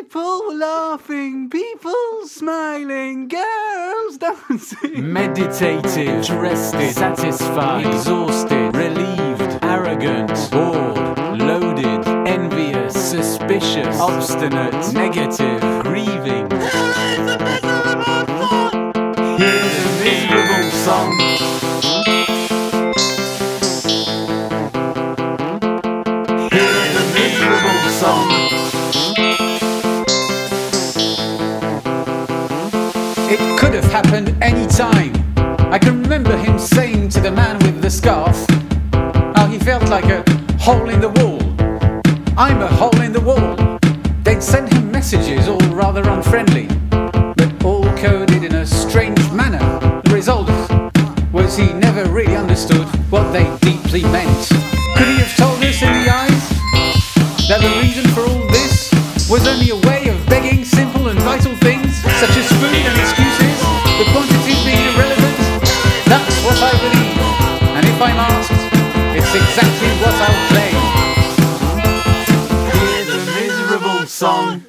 People laughing, people smiling, girls dancing. Meditative, interested, satisfied, exhausted, relieved, arrogant, bored, loaded, envious, suspicious, obstinate, negative, grieving. Here's a miserable song. Here's a miserable song. It could have happened any time. I can remember him saying to the man with the scarf how he felt like a hole in the wall. I'm a hole in the wall. They'd send him messages all rather unfriendly, but all coded in a strange manner. The result was he never really understood what they deeply meant. Could he have told us in the eyes that the reason for all this was only a way of begging simple and vital things, such as food and excuses, the quantities being irrelevant? That's what I believe, and if I'm asked, it's exactly what I'll claim. Here's a miserable song.